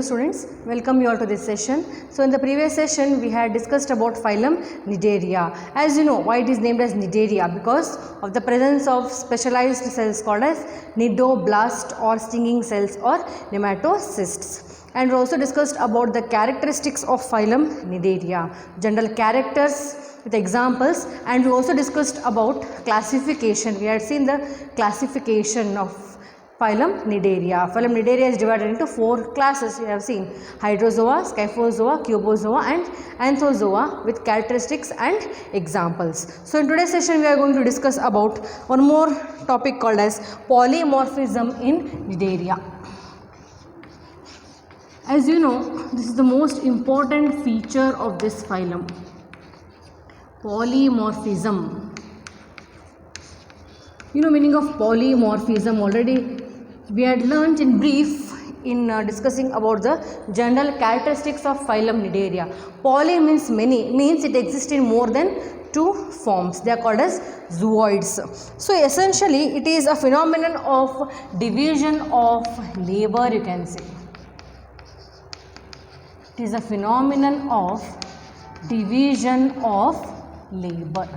Hello students, welcome you all to this session. So in the previous session we had discussed about phylum Cnidaria. As you know, why it is named as Cnidaria? Because of the presence of specialized cells called as cnidoblast or stinging cells or nematocysts. And we also discussed about the characteristics of phylum Cnidaria, general characters with examples, and we also discussed about classification. We had seen the classification of phylum Cnidaria. Phylum Cnidaria is divided into 4 classes. You have seen Hydrozoa, Scyphozoa, Cubozoa and Anthozoa with characteristics and examples. So in today's session we are going to discuss about one more topic called as polymorphism in Cnidaria. As you know, this is the most important feature of this phylum. Polymorphism. You know meaning of polymorphism already we had learnt in brief in discussing about the general characteristics of phylum Cnidaria. Poly means many, means it exists in more than 2 forms. They are called as zooids. So essentially it is a phenomenon of division of labor, you can say. It is a phenomenon of division of labor.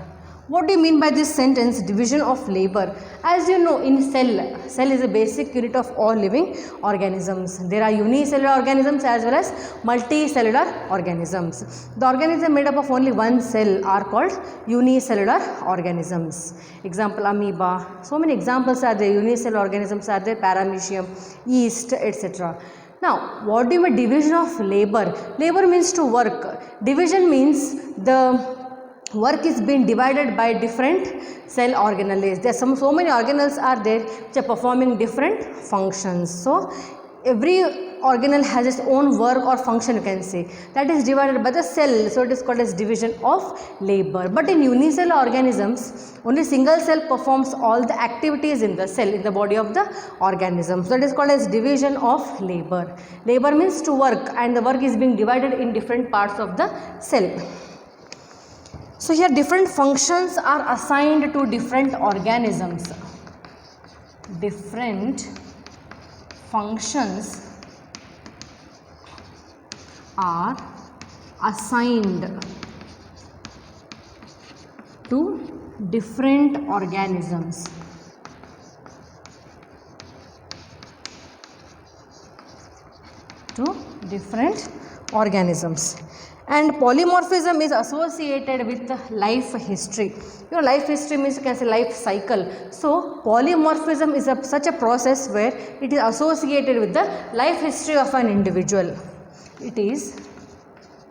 What do you mean by this sentence, division of labor? As you know, in cell is a basic unit of all living organisms. There are unicellular organisms as well as multicellular organisms. The organism made up of only one cell are called unicellular organisms. Example, amoeba. So many examples are there. Unicellular organisms are there, paramecium, yeast, etc. Now, what do you mean division of labor? Labor means to work. Division means the work is being divided by different cell organelles. There are so many organelles are there which are performing different functions. So every organelle has its own work or function, you can say, that is divided by the cell. So it is called as division of labor. But in unicellular organisms, only single cell performs all the activities in the cell, in the body of the organism. So it is called as division of labor. Labor means to work, and the work is being divided in different parts of the cell. So here different functions are assigned to different organisms. Different functions are assigned to different organisms. And polymorphism is associated with life history. You know, life history means you can say life cycle. So polymorphism is such a process where it is associated with the life history of an individual. It is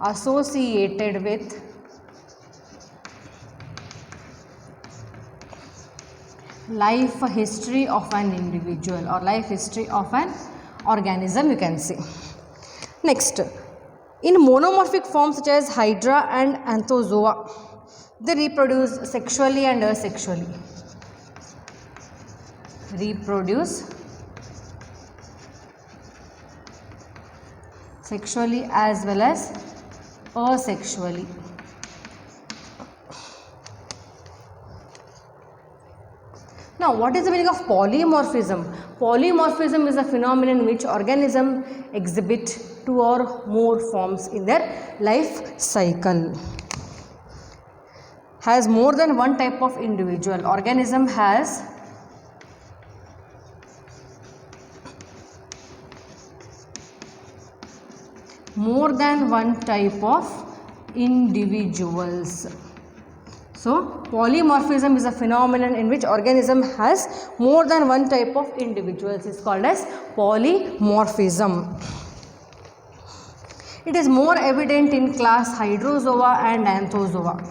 associated with life history of an individual or life history of an organism, you can say. Next, in monomorphic forms such as Hydra and Anthozoa, they reproduce sexually and asexually. Reproduce sexually as well as asexually. Now, what is the meaning of polymorphism? Polymorphism is a phenomenon in which organisms exhibit 2 or more forms in their life cycle. Has more than one type of individual. Organism has more than one type of individuals. So polymorphism is a phenomenon in which organism has more than one type of individuals. It's called as polymorphism. It is more evident in class Hydrozoa and Anthozoa.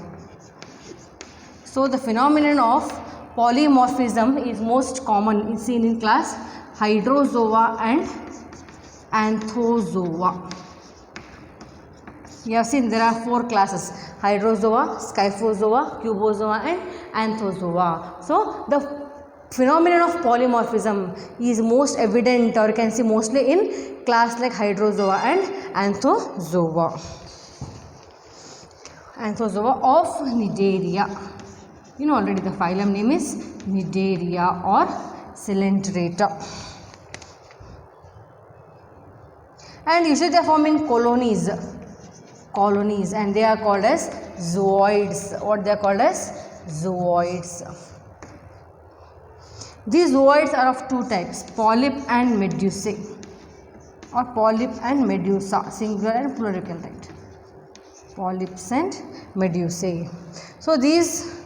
So the phenomenon of polymorphism is most common seen in class Hydrozoa and Anthozoa. You have seen there are 4 classes: Hydrozoa, Scyphozoa, Cubozoa and Anthozoa. So the phenomenon of polymorphism is most evident, or you can see mostly in class like Hydrozoa and Anthozoa. Anthozoa of Cnidaria. You know already the phylum name is Cnidaria or Coelenterata. and usually they form in colonies, and they are called as zooids. What they are called as? Zooids. These zooids are of two types, polyp and medusae, or polyp and medusa, singular and plural you can write. Polyps and medusae. So these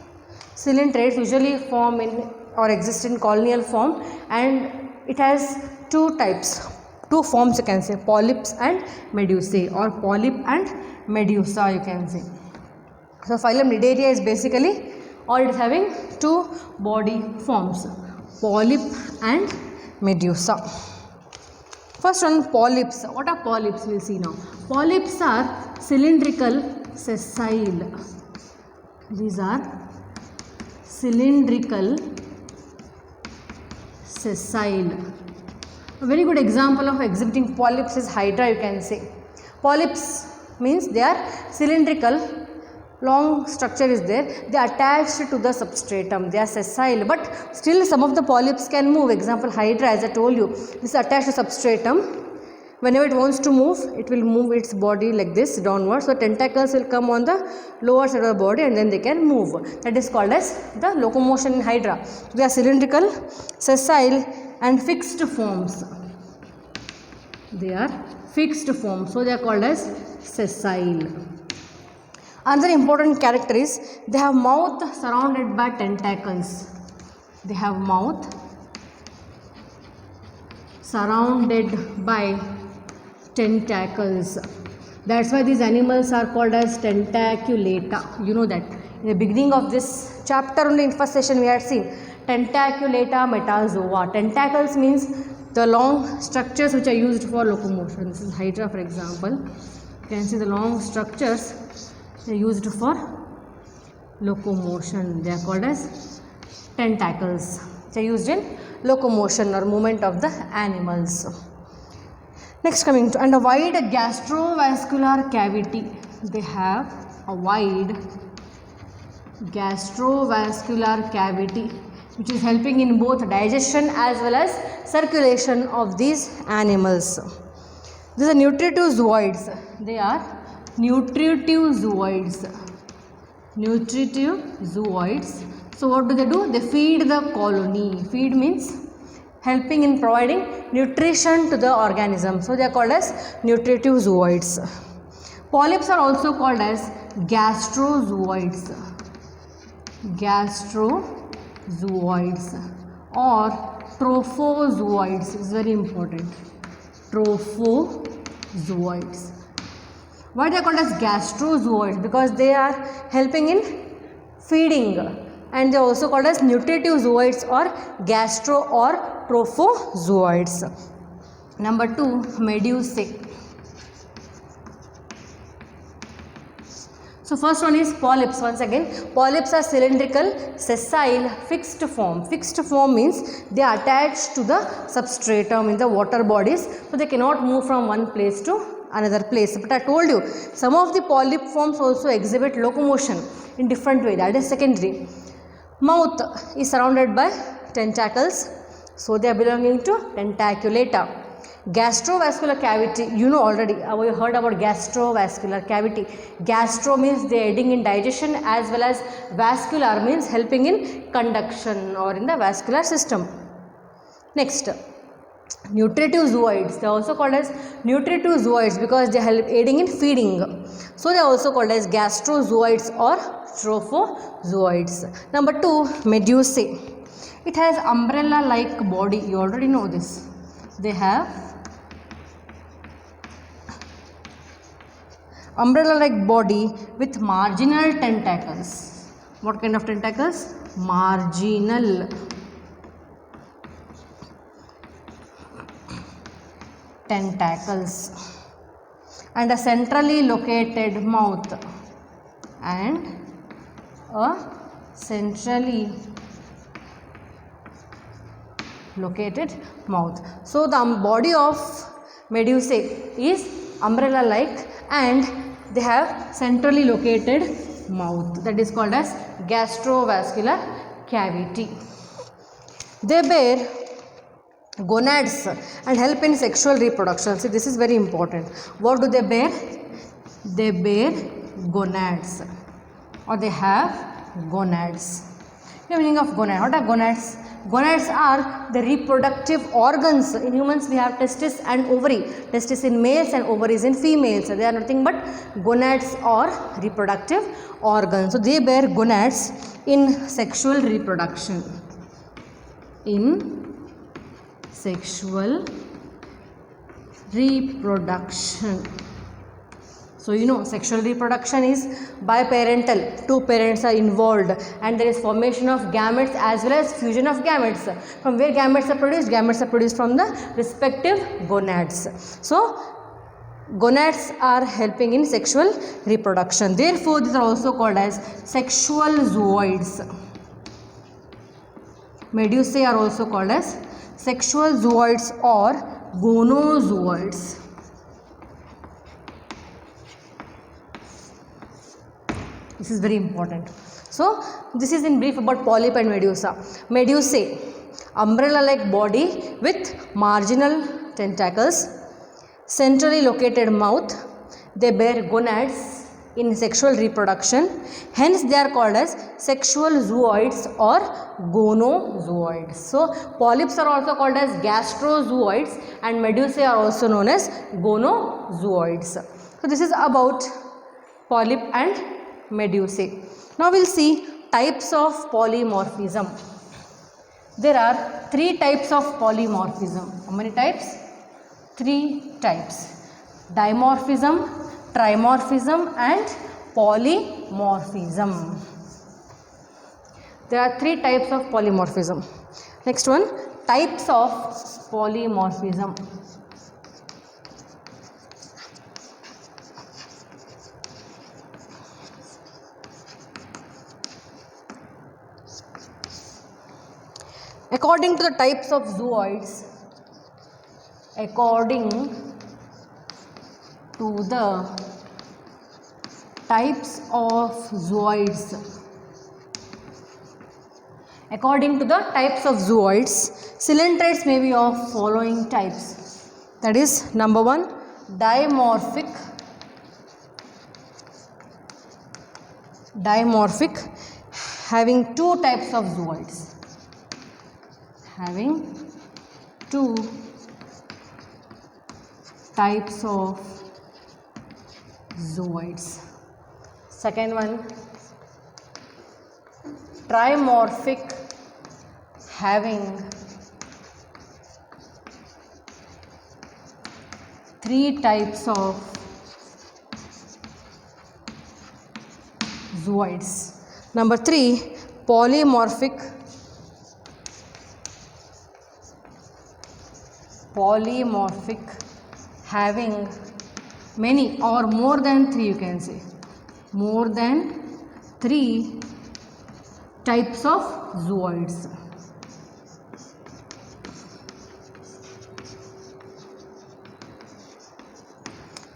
cylindrids usually form in or exist in colonial form, and it has two types, two forms you can say, polyps and medusae, or polyp and medusa you can say. So phylum Cnidaria is basically, or it is having two body forms, polyp and medusa. First one, polyps. What are polyps? We will see now. Polyps are cylindrical sessile. These are cylindrical sessile. A very good example of exhibiting polyps is hydra you can say. Polyps means they are cylindrical, long structure is there, they are attached to the substratum, they are sessile, but still some of the polyps can move. Example hydra, as I told you, this is attached to substratum. Whenever it wants to move, it will move its body like this downwards. So tentacles will come on the lower side of the body and then they can move. That is called as the locomotion in hydra. They are cylindrical, sessile and fixed forms. They are fixed forms, so they are called as sessile. Another important character is they have mouth surrounded by tentacles. They have mouth surrounded by tentacles. That's why these animals are called as tentaculata. You know that. In the beginning of this chapter only in first session we had seen tentaculata metazoa. Tentacles means the long structures which are used for locomotion. This is hydra for example. You can see the long structures they are used for locomotion. They are called as tentacles. They are used in locomotion or movement of the animals. Next coming to, and a wide gastrovascular cavity. They have a wide gastrovascular cavity which is helping in both digestion as well as circulation of these animals. These are nutritive zooids. They are nutritive zooids. Nutritive zooids. So what do? They feed the colony. Feed means helping in providing nutrition to the organism. So they are called as nutritive zooids. Polyps are also called as gastrozooids. Gastrozooids or trophozooids is very important. Trophozooids. Why they are called as gastrozooids? Because they are helping in feeding, and they are also called as nutritive zooids or gastro or trophozooids. Number 2, medusae. So first one is polyps. Once again, polyps are cylindrical, sessile, fixed form. Fixed form means they are attached to the substratum in the water bodies, so they cannot move from one place to another place. But I told you, some of the polyp forms also exhibit locomotion in different way. That is secondary. Mouth is surrounded by tentacles, so they are belonging to tentaculata. Gastrovascular cavity, you know already, you heard about gastrovascular cavity. Gastro means they are aiding in digestion, as well as vascular means helping in conduction or in the vascular system. Next, nutritive zooids. They are also called as nutritive zooids because they help aiding in feeding. So they are also called as gastrozooids or trophozooids. Number 2, medusae. It has umbrella like body. You already know this. They have umbrella like body with marginal tentacles. What kind of tentacles? Marginal tentacles, and a centrally located mouth, and a centrally located mouth. So the body of medusae is umbrella like and they have centrally located mouth, that is called as gastrovascular cavity. They bear gonads and help in sexual reproduction. See, this is very important. What do they bear? They bear gonads, or they have gonads. The meaning of gonad. What are gonads? Gonads are the reproductive organs. In humans we have testis and ovary. Testis in males and ovaries in females. They are nothing but gonads or reproductive organs. So they bear gonads in sexual reproduction. In sexual reproduction. So you know, sexual reproduction is biparental. Two parents are involved and there is formation of gametes as well as fusion of gametes. From where gametes are produced? Gametes are produced from the respective gonads. So gonads are helping in sexual reproduction. Therefore, these are also called as sexual zooids. Medusae are also called as sexual zooids or gonozooids. This is very important. So, this is in brief about polyp and medusa. Medusae, umbrella-like body with marginal tentacles, centrally located mouth. They bear gonads in sexual reproduction. Hence, they are called as sexual zooids or gonozooids. So, polyps are also called as gastrozooids and medusae are also known as gonozooids. So, this is about polyp and medusae. Now we will see types of polymorphism. There are 3 types of polymorphism. How many types? 3 types. Dimorphism, trimorphism and polymorphism. There are 3 types of polymorphism. Next one, types of polymorphism. According to the types of zooids, according to the types of zooids, cylindrites may be of following types. That is, number 1, dimorphic, having 2 types of zooids. Having 2 types of zooids. Second one, trimorphic, having 3 types of zooids. Number 3, polymorphic, having many or more than 3, you can say more than 3 types of zooids.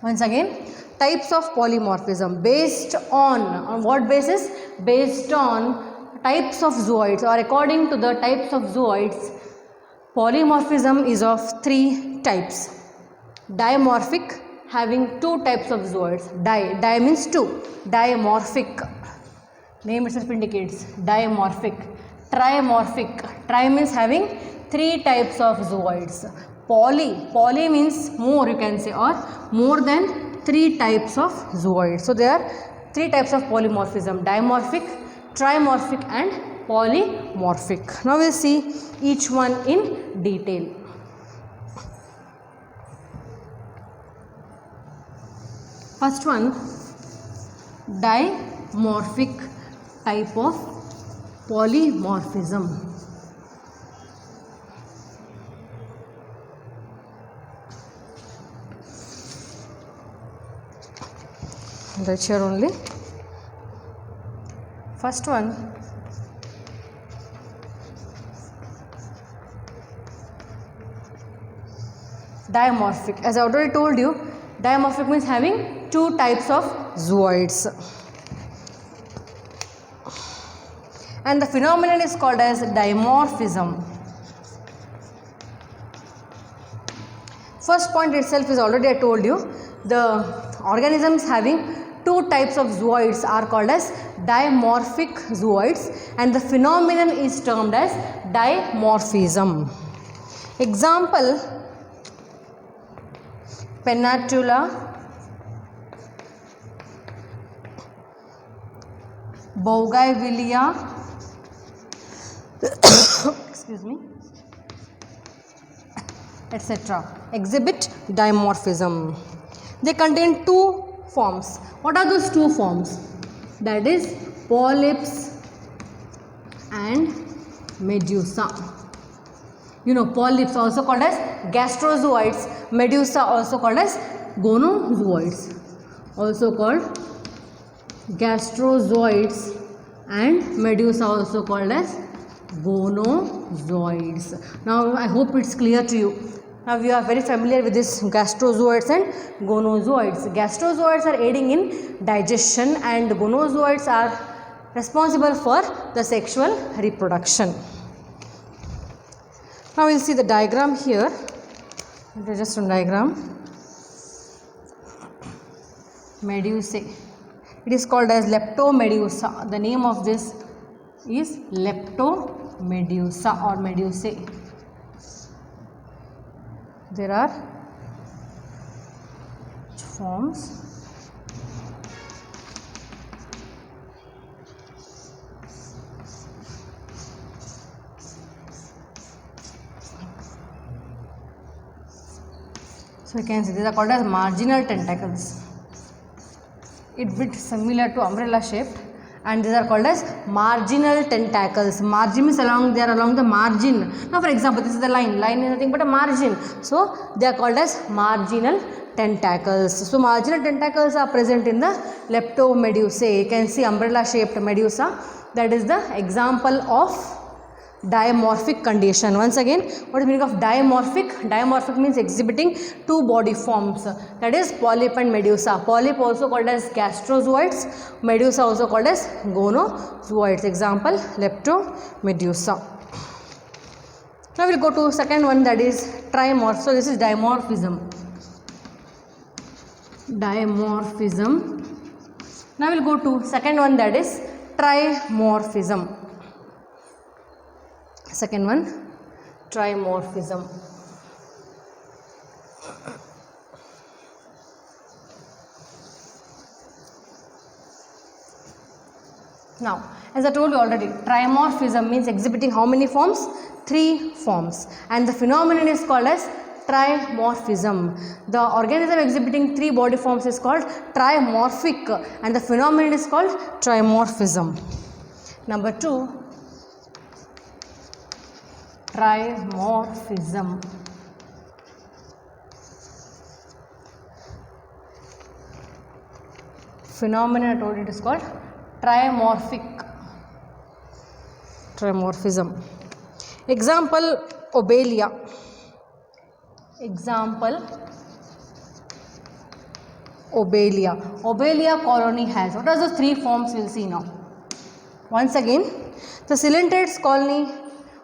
Once again, types of polymorphism based on what basis? Based on types of zooids, or according to the types of zooids, polymorphism is of 3 types. Dimorphic, having 2 types of zooids. Di means 2. Dimorphic, name itself indicates dimorphic. Trimorphic, tri means having 3 types of zooids. Poly means more, you can say, or more than 3 types of zooids. So there are 3 types of polymorphism: dimorphic, trimorphic and polymorphic. Now we will see each one in detail. First one, dimorphic type of polymorphism. Right here only. First one, dimorphic. As I already told you, dimorphic means having 2 types of zooids. And the phenomenon is called as dimorphism. First point itself is already I told you, the organisms having two types of zooids are called as dimorphic zooids, and the phenomenon is termed as dimorphism. Example, Pennatula, Bougainvillea, excuse me, etc. exhibit dimorphism. They contain two forms. What are those two forms? That is polyps and medusa. You know, polyps also called as gastrozooids, medusa also called as gonozooids, also called gastrozoids, and medusa also called as gonozoids. Now I hope it's clear to you. Now you are very familiar with this gastrozoids and gonozoids. Gastrozoids are aiding in digestion and gonozoids are responsible for the sexual reproduction. Now we will see the diagram here. Just one diagram. Medusae. It is called as leptomedusa. The name of this is leptomedusa or medusae. There are forms. So you can see these are called as marginal tentacles. It bit similar to umbrella shaped, and these are called as marginal tentacles. Margin means along, they are along the margin. Now for example, this is the line. Line is nothing but a margin. So they are called as marginal tentacles. So marginal tentacles are present in the leptomedusae. You can see umbrella shaped medusa. That is the example of dimorphic condition. Once again, what is the meaning of dimorphic? Dimorphic means exhibiting two body forms, that is polyp and medusa. Polyp also called as gastrozoids, medusa also called as gonozoids. Example, leptomedusa. Now we will go to second one, that is trimorph. So this is dimorphism. Dimorphism. Now we will go to second one, that is trimorphism. Second one, trimorphism. Now, as I told you already, trimorphism means exhibiting how many forms? 3 forms. And the phenomenon is called as trimorphism. The organism exhibiting 3 body forms is called trimorphic, and the phenomenon is called trimorphism. Number 2, trimorphism. Phenomenon I told you it is called trimorphism. Example, Obelia. Example, Obelia. Obelia colony has, what are the 3 forms we will see now. Once again, the cylindrids colony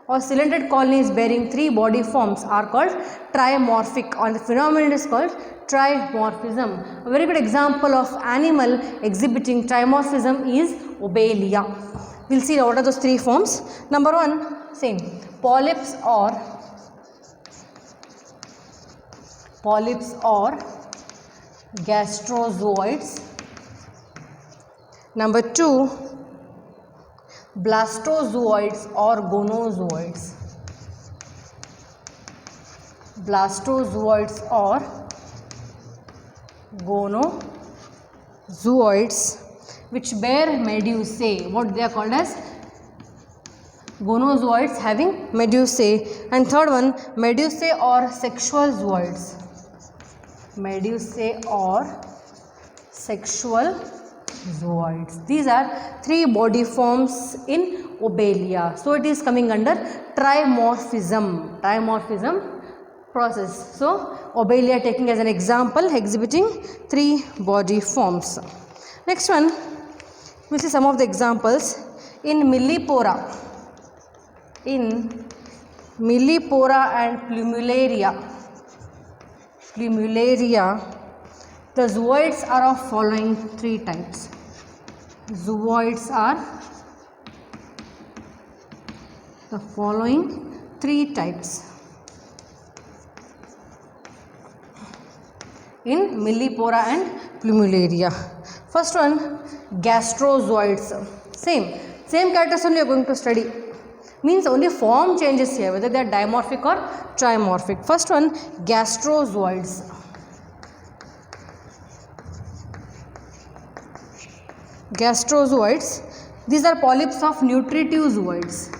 or cylindrid colonies bearing 3 body forms are called trimorphic, and the phenomenon is called trimorphism. A very good example of animal exhibiting trimorphism is Obelia. We will see what are those 3 forms. Number 1, same, polyps or gastrozoids. Number 2, blastozoids or gonozoids. Blastozoids or gonozoids which bear medusae. What they are called as? Gonozoids having medusae. And third one, medusae or sexual zooids. Medusae or sexual zooids. These are 3 body forms in Obelia. So it is coming under trimorphism process. So Obelia taking as an example, exhibiting 3 body forms. Next one, we see some of the examples in Millipora. In Millipora and Plumularia. Plumularia. The zooids are of following three types. Zooids are the following three types in Millipora and Plumularia. First one, gastrozoids. Same characters only you are going to study. Means only form changes here, whether they are dimorphic or trimorphic. First one, gastrozoids. Gastrozoids, these are polyps of nutritive zooids.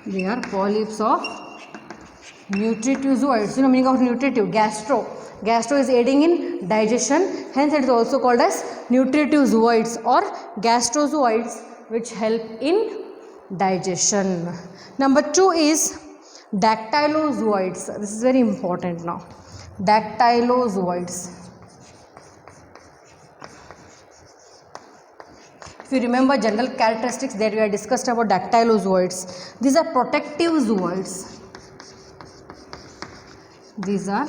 They are polyps of nutritive zooids. You know meaning of nutritive? Gastro is aiding in digestion, hence it is also called as nutritive zooids or gastrozoids, which help in digestion. Number 2 is dactylozoids. This is very important now. Dactylozoids. If you remember general characteristics that we have discussed about dactylozoids, these are protective zooids. These are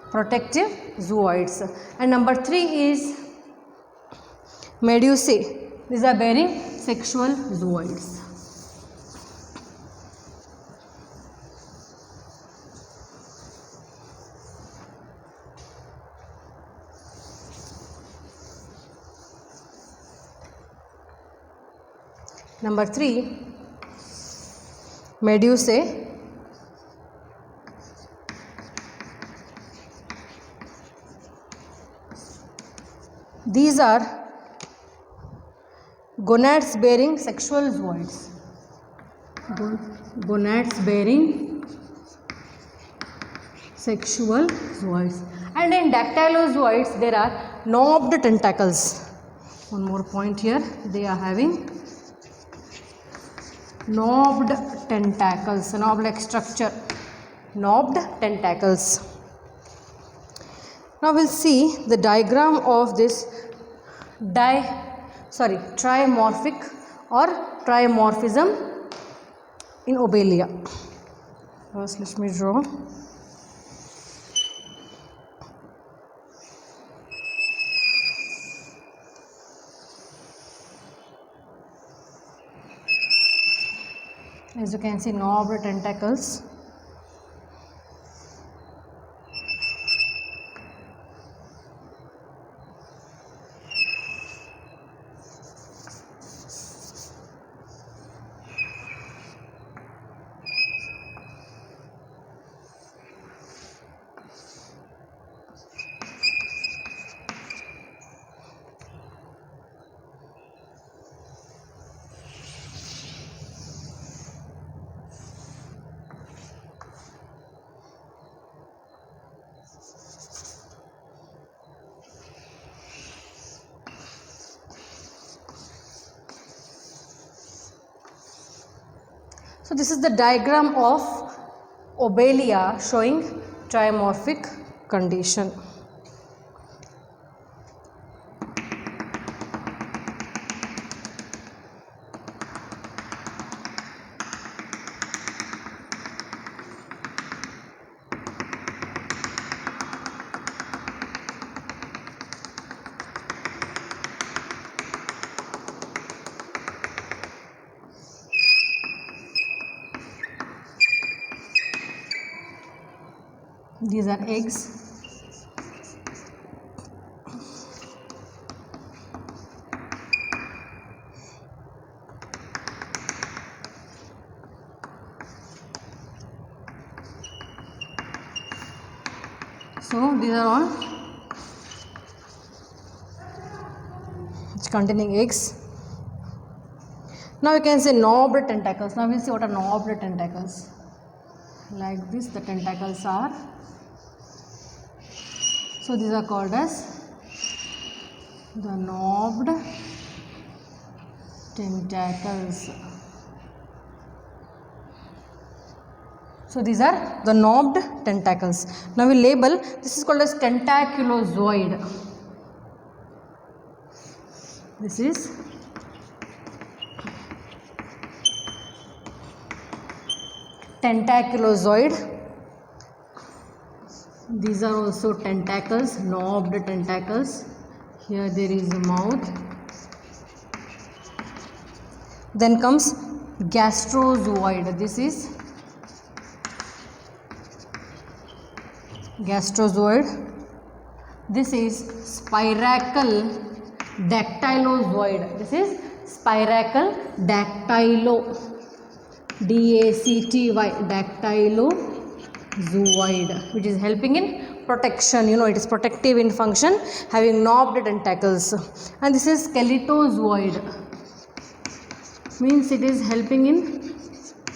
protective zooids. And number 3 is medusae. These are bearing sexual zooids. Number 3, medusae. These are gonads bearing sexual zooids. Gonads bearing sexual zooids. And in dactylozoids there are knobbed tentacles. One more point here, they are having knobbed tentacles, knob like structure, knobbed tentacles. Now we'll see the diagram of this trimorphic or trimorphism in Obelia. First let me draw. As you can see, knobbed tentacles. So this is the diagram of Obelia showing trimorphic condition. These are eggs. So these are all containing eggs. Now you can say knobbed tentacles. Now we'll see what are knobbed tentacles. Like this, the tentacles are. So these are called as the knobbed tentacles. So these are the knobbed tentacles. Now we label, this is called as tentaculozoid. This is tentaculozoid. These are also tentacles, knobbed tentacles. Here there is a mouth. Then comes gastrozoid. This is gastrozoid. This is spiracle dactylozoid. This is spiracle dactylo, D-A-C-T-Y, dactylozoid, which is helping in protection. You know, it is protective in function, having knobbed tentacles. And this is skeletozoid, means it is helping in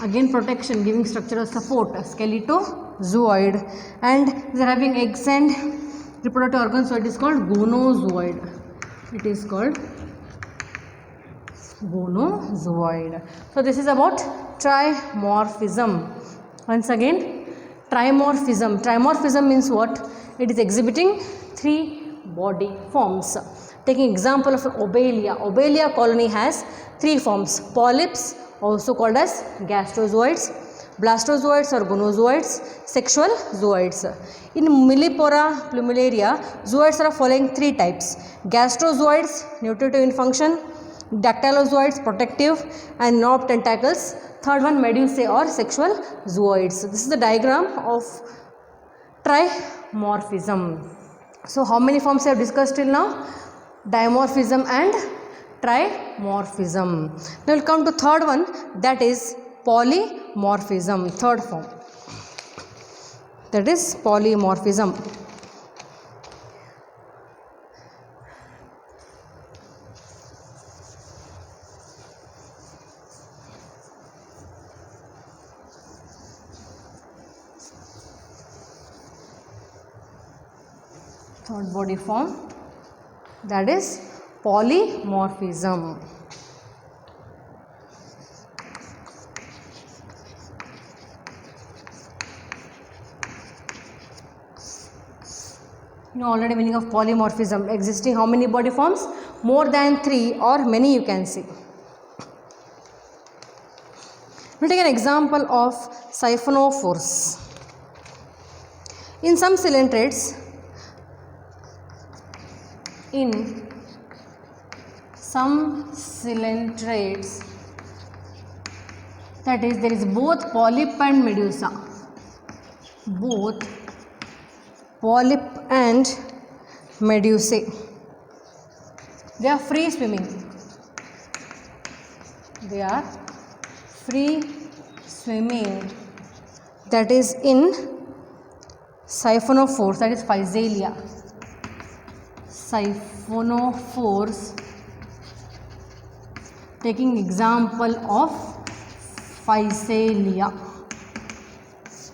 again protection, giving structural support. Skeletozoid. And they are having eggs and reproductive organs, so it is called gonozoid. It is called gonozoid. So this is about trimorphism. Once again, trimorphism. Trimorphism means what? It is exhibiting 3 body forms. Taking example of Obelia. Obelia colony has 3 forms. Polyps, also called as gastrozoids, blastozoids or gonozoids, sexual zooids. In Millipora plumularia, zooids are following 3 types. Gastrozoids, nutritive in function, dactylozoids, protective, and knobbed tentacles. Third one, medusae or sexual zooids. This is the diagram of trimorphism. So how many forms I have discussed till now? Dimorphism and trimorphism. Now we will come to third one, that is polymorphism, third form. That is polymorphism. Third body form, that is polymorphism. You know already meaning of polymorphism, existing how many body forms? More than 3 or many, you can see. We take an example of siphonophores. In some coelentrates, that is, there is both polyp and medusa. Both polyp and medusae. They are free swimming. They are free swimming. That is in siphonophores, that is Physalia. Siphonophores, taking example of Physalia,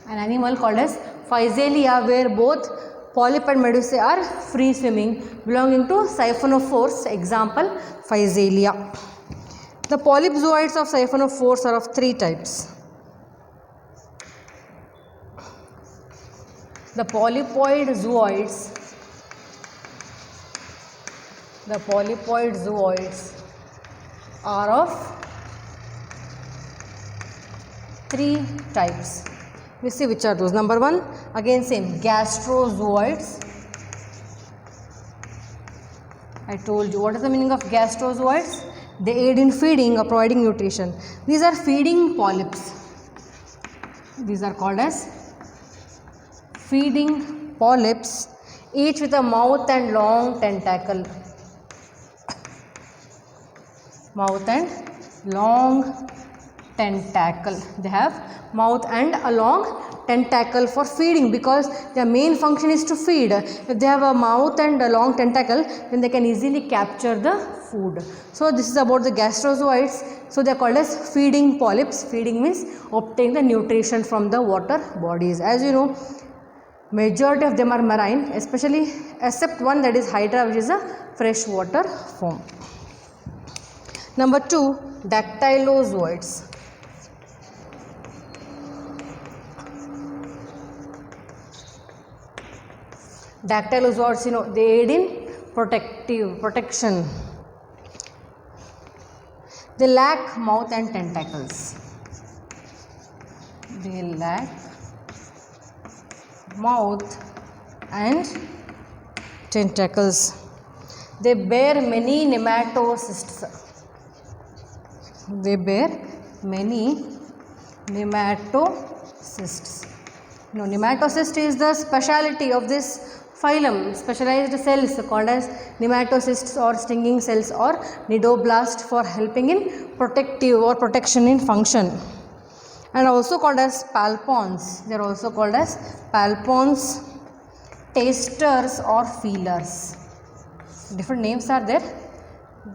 an animal called as Physalia, where both polyp and medusae are free swimming, belonging to siphonophores, example Physalia. The polyp zooids of siphonophores are of 3 types. The polypoid zooids are of 3 types. We see which are those. Number 1, again same, gastrozoids. I told you what is the meaning of gastrozoids. They aid in feeding or providing nutrition. These are feeding polyps. These are called as feeding polyps, each with a mouth and long tentacle. Mouth and long tentacle. They have mouth and a long tentacle for feeding, because their main function is to feed. If they have a mouth and a long tentacle, then they can easily capture the food. So this is about the gastrozoids. So they are called as feeding polyps. Feeding means obtaining the nutrition from the water bodies. As you know, majority of them are marine, especially except one, that is Hydra, which is a freshwater form. Number 2, dactylozoids. Dactylozoids, you know, they aid in protection. They lack mouth and tentacles. They lack mouth and tentacles. They bear many nematocysts. They bear many nematocysts. Now, nematocyst is the speciality of this phylum. Specialized cells called as nematocysts or stinging cells or nidoblast for helping in protective or protection in function. And also called as palpons. They are also called as palpons, tasters or feelers. Different names are there.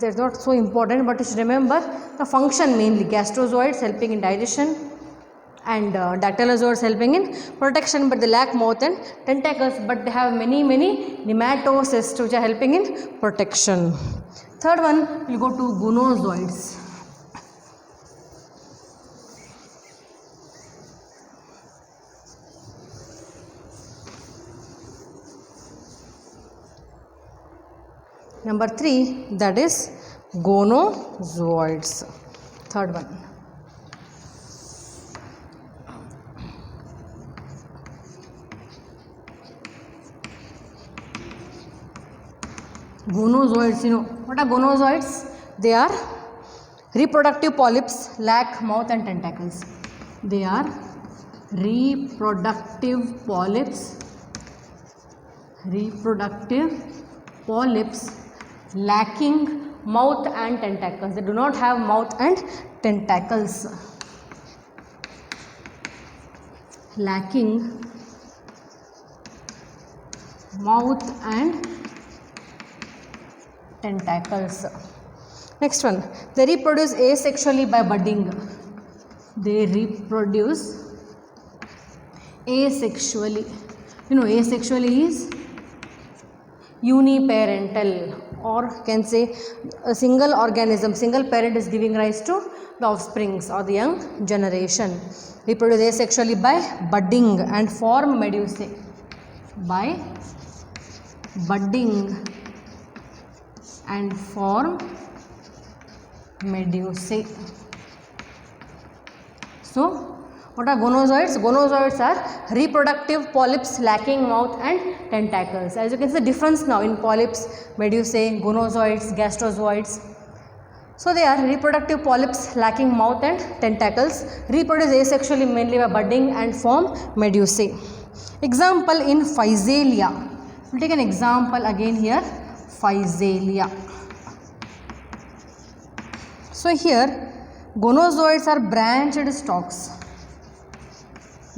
They are not so important, but you should remember the function mainly. Gastrozoids helping in digestion and dactylozoids helping in protection, but they lack mouth and tentacles, but they have many nematocysts which are helping in protection. Third one, we will go to gonozoids. Number 3, that is gonozoids. Third one. Gonozoids, you know what are gonozoids? They are reproductive polyps, lack mouth and tentacles. They are reproductive polyps lacking mouth and tentacles. They do not have mouth and tentacles. Lacking mouth and tentacles. Next one, they reproduce asexually by budding. They reproduce asexually. You know, asexually is uniparental, or can say a single organism, single parent is giving rise to the offsprings or the young generation. Reproduce asexually by budding and form medusae. By budding and form medusae. So, what are gonozoids? Gonozoids are reproductive polyps lacking mouth and tentacles. As you can see the difference now in polyps, medusae, gonozoids, gastrozoids. So, they are reproductive polyps lacking mouth and tentacles, reproduce asexually mainly by budding and form medusae. Example in Physalia. We will take an example again here, Physalia. So, here gonozoids are branched stalks.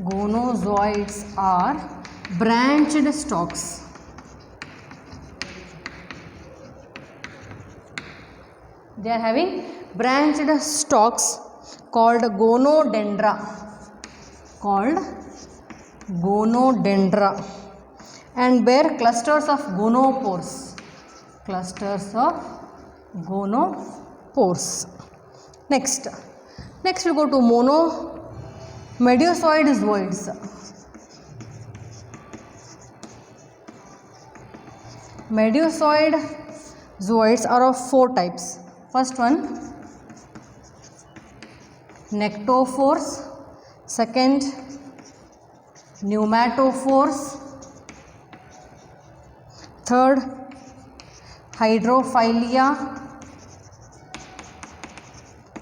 Gonozoids are branched stalks. They are having branched stalks called gonodendra. And bear clusters of gonopores. Next we go to medusoid zooids. Medusoid zooids are of 4 types. First one, nectophores. Second, pneumatophores. Third, hydrophilia.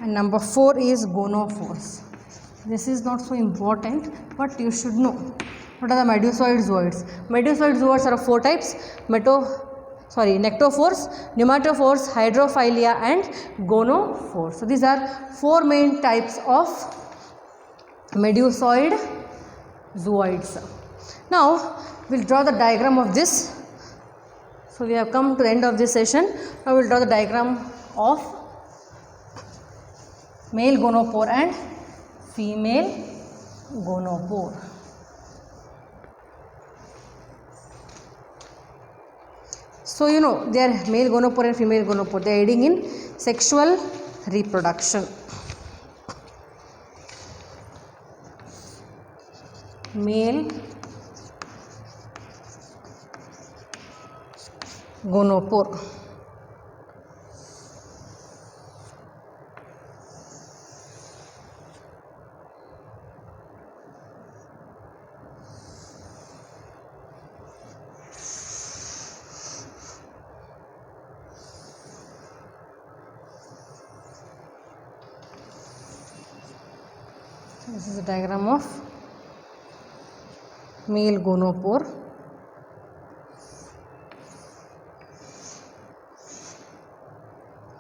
And number 4 is gonophores. This is not so important, but you should know. What are the medusoid zooids? Medusoid zooids are of 4 types: nectophores, pneumatophores, hydrophilia and gonophores. So these are 4 main types of medusoid zooids. Now we will draw the diagram of this. So we have come to the end of this session. Now we will draw the diagram of male gonopore and female gonopore. So you know they are male gonopore and female gonopore. They are aiding in sexual reproduction. Male gonopore. This is a diagram of male gonopore.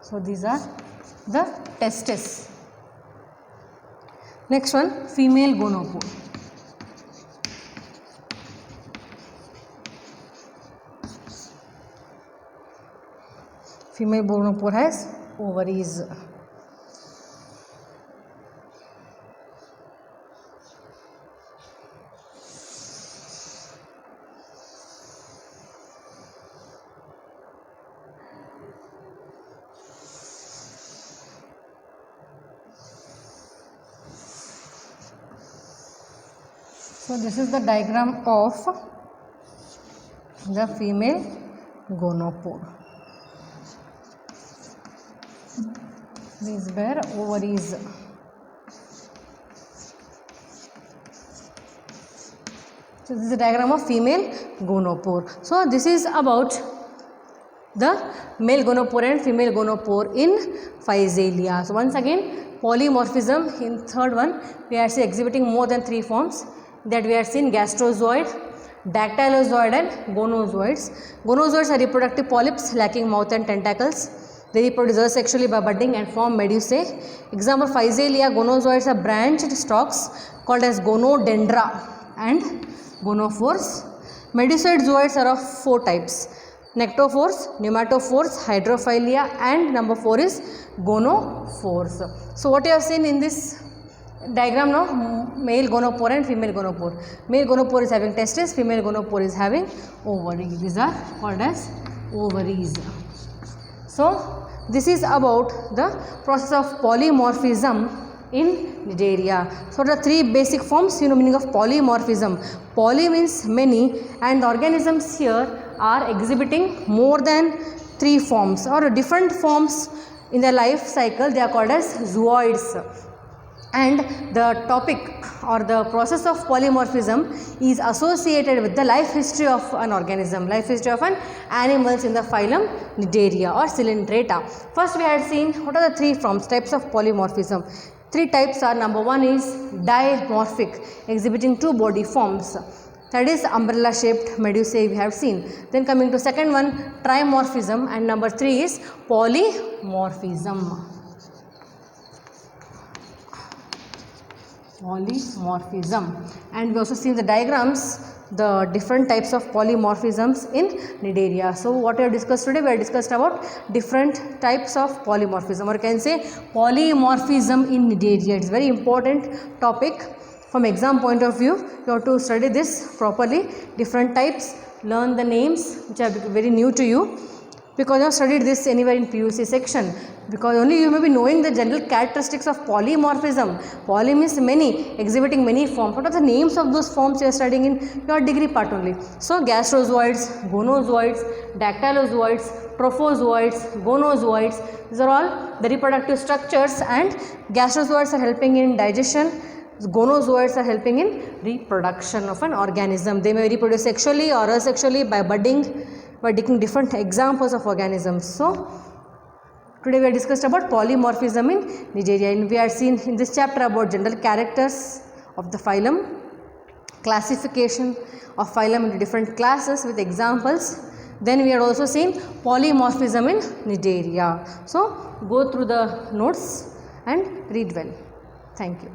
So these are the testes. Next one, female gonopore. Female gonopore has ovaries. So this is the diagram of the female gonopore. These were ovaries. So this is a diagram of female gonopore. So this is about the male gonopore and female gonopore in Physalia. So once again, polymorphism in third one, we are exhibiting more than 3 forms, that we are seeing gastrozoid, dactylozoid and gonozoids. Gonozoids are reproductive polyps lacking mouth and tentacles. They reproduce asexually by budding and form medusae. Example, Physalia, gonozoids are branched stalks called as gonodendra and gonophores. Medusoid zoids are of 4 types: nectophores, pneumatophores, hydrophilia, and number 4 is gonophores. So what you have seen in this diagram now, male gonopore and female gonopore. Male gonopore is having testes, female gonopore is having ovaries. These are called as ovaries. So this is about the process of polymorphism in Cnidaria. So the 3 basic forms, meaning of polymorphism. Poly means many, and the organisms here are exhibiting more than 3 forms or different forms in their life cycle. They are called as zooids. And the topic or the process of polymorphism is associated with the life history of an organism, life history of an animals in the phylum Cnidaria or Coelenterata. First we had seen what are the 3 forms, types of polymorphism. 3 types are, number 1 is dimorphic, exhibiting 2 body forms, that is umbrella shaped medusae we have seen. Then coming to second one, trimorphism, and number 3 is polymorphism. And we also see in the diagrams the different types of polymorphisms in Cnidaria. So what we have discussed today, we have discussed about different types of polymorphism, or you can say polymorphism in Cnidaria. It's a very important topic from exam point of view. You have to study this properly, different types, learn the names which are very new to you, because you have studied this anywhere in PUC section, because only you may be knowing the general characteristics of polymorphism. Poly means many, exhibiting many forms. What are the names of those forms you are studying in your degree part only? So gastrozoids, gonozoids, dactylozoids, trophozoids, gonozoids, these are all the reproductive structures, and gastrozoids are helping in digestion. Gonozoids are helping in reproduction of an organism. They may reproduce sexually or asexually by budding, by taking different examples of organisms. So today we have discussed about polymorphism in Cnidaria, and we have seen in this chapter about general characters of the phylum, classification of phylum into different classes with examples. Then we had also seen polymorphism in Cnidaria. So go through the notes and read well. Thank you.